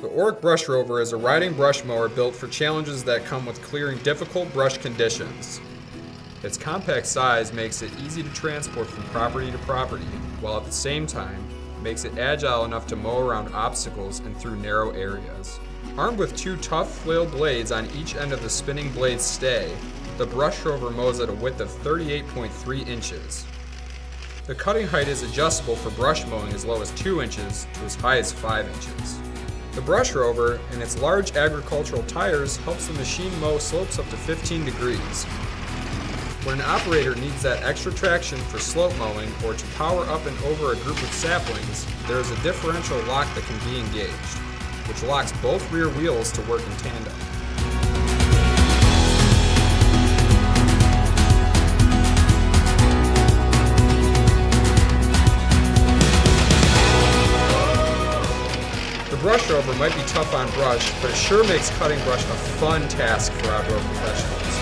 The Orec Brush Rover is a riding brush mower built for challenges that come with clearing difficult brush conditions. Its compact size makes it easy to transport from property to property, while at the same time, makes it agile enough to mow around obstacles and through narrow areas. Armed with two tough flail blades on each end of the spinning blade stay, the Brush Rover mows at a width of 38.3 inches. The cutting height is adjustable for brush mowing as low as 2 inches to as high as 5 inches. The Brush Rover and its large agricultural tires helps the machine mow slopes up to 15 degrees. When an operator needs that extra traction for slope mowing or to power up and over a group of saplings, there is a differential lock that can be engaged, which locks both rear wheels to work in tandem. The Brush Rover might be tough on brush, but it sure makes cutting brush a fun task for outdoor professionals.